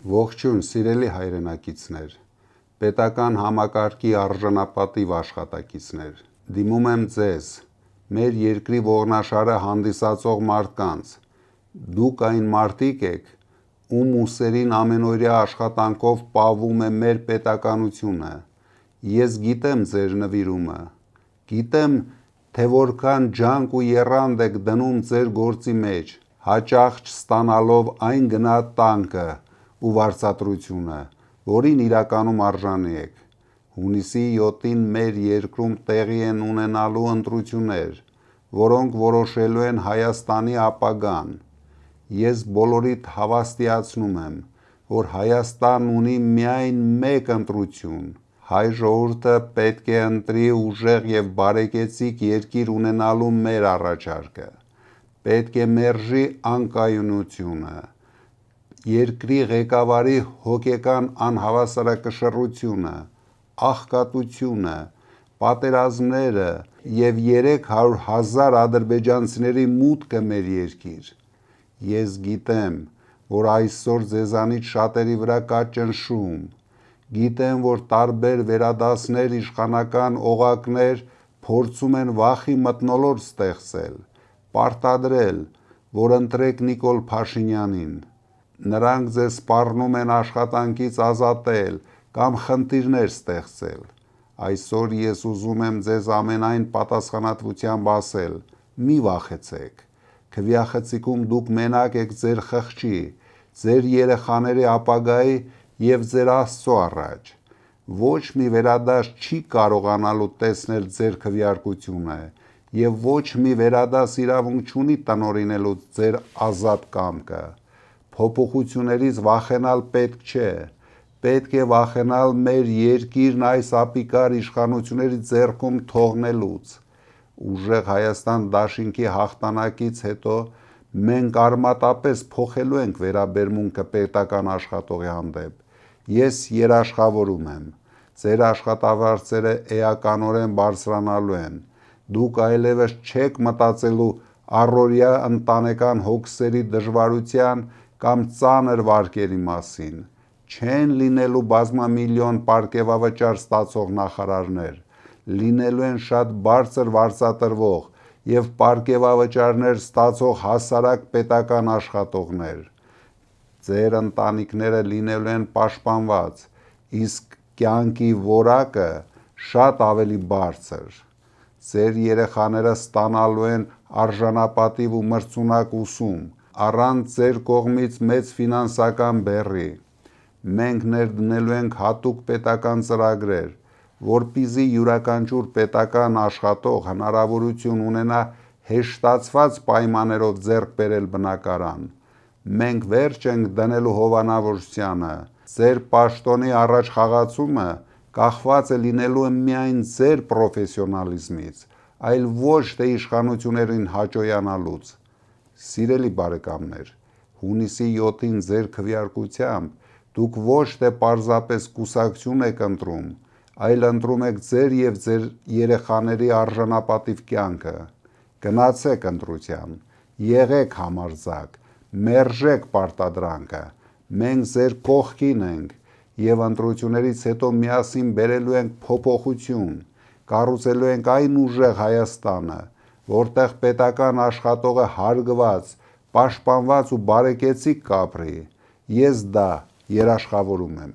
Ողջույն սիրելի հայրենակիցներ, պետական համակարգի արժանապատիվ աշխատակիցներ, դիմում եմ ձեզ, մեր երկրի ողնաշարը հանդիսացող մարդկանց, դուք այն մարդիկ եք, ում ուսերին ամենօրյա աշխատանքով պահվում է մեր պետականությունը, ես գիտեմ ձեր նվիրումը, գիտեմ, թե որքան ջանք ու եռանդ եք դնում ձեր գործի մեջ, հաճախ չստանալով այն գնահատանքը ու վարձատրությունը, որին իրականում արժանի եք։ Հունիսի 7-ին մեր երկրում տեղի են ունենալու ընտրություններ, որոնք որոշելու են Հայաստանի ապագան։ Ես բոլորիդ հավաստիացնում եմ, որ Հայաստանն ունի միայն մեկ ընտրություն։ Հայ ժողովուրդը պետք է ընտրի ուժեղ և բարեկեցիկ երկիր ունենալու մեր առաջարկը։ Պետք է մերժի անկայունությունը, երկրի ղեկավարի հոգեկան անհավասարակշռությունը, աղքատությունը, պատերազմները և 300,000 ադրբեջանցիների մուտքը մեր երկիր։ Ես գիտեմ, որ այսօր ձեզանից շատերի վրա կա ճնշում, գիտեմ, որ տարբեր վերադասներ, իշխանական օղակներ փորձում են վախի մթնոլորտ ստեղծել, պարտադրել, որ ընտրեք Նիկոլ Փաշինյանին։ Նրանք ձեզ սպառնում են աշխատանքից ազատել կամ խնդիրներ ստեղծել։ Այսօր ես ուզում եմ ձեզ ամենայն պատասխանատվությամբ ասել՝ մի վախեցեք, քվեախցիկում դուք մենակ եք ձեր խղճի, ձեր երեխաների ապագայի և ձեր Աստծո առաջ։ Ոչ մի վերադաս չի կարողանալու տեսնել ձեր քվեարկությունը և ոչ մի վերադաս իրավունք չունի տնօրինելու ձեր ազատ կամքը։ Փոփոխություններից վախենալ պետք չէ, պետք է վախենալ մեր երկիրն այս ապիկար իշխանությունների ձեռքում թողնելուց։ Ուժեղ Հայաստան դաշինքի հաղթանակից հետո մենք արմատապես փոխելու ենք վերաբերմունքը պետական աշխատողի հանդեպ։ Ես երաշխավորում եմ, ձեր աշխատավարձերը էականորեն բարձրանալու են, դուք այլևս չեք մտածելու առօրյա ընտանեկան հոգսերի դժվարության կամ ծանր վարկերի մասին, չեն լինելու բազմամիլիոն պարգևավճար ստացող նախարարներ, լինելու են շատ բարձր վարձատրվող և պարգևավճարներ ստացող հասարակ պետական աշխատողներ։ Ձեր ընտանիքները լինելու են պաշտպանված, իսկ կյանքի որակը շատ ավելի բարձր։ Ձեր երեխաները ստանալու են արժանապատիվ ու մրցունակ ուսում, առանց ձեր կողմից մեծ ֆինանսական բեռի։ Մենք ներդնելու ենք հատուկ պետական ծրագրեր, որպեսզի յուրաքանչյուր պետական աշխատող հնարավորություն ունենա հեշտացված պայմաններով ձեռք բերել բնակարան։ Մենք վերջ ենք դնելու հովանավորությանը, ձեր պաշտոնի առաջխաղացումը կախված է լինելու միայն ձեր պրոֆեսիոնալիզմից, այլ ոչ թե իշխանություններին հաճոյանալուց։ Սիրելի բարեկամներ, հունիսի 7-ին ձեր քվեարկությամբ դուք ոչ թե պարզապես կուսակցություն եք ընտրում, այլ ընտրում եք ձեր և ձեր երեխաների արժանապատիվ կյանքը։ Գնացեք ընտրության, եղեք համարձակ, մերժեք պարտադրանքը, մենք ձեր կողքին ենք և ընտրություններից հետո միասին բերելու ենք փոփոխություն, կառուցելու ենք այն ուժեղ Հայաստանը, որտեղ պետական աշխատողը հարգված, պաշտպանված ու բարեկեցիկ կապրի։ Ես դա երաշխավորում եմ։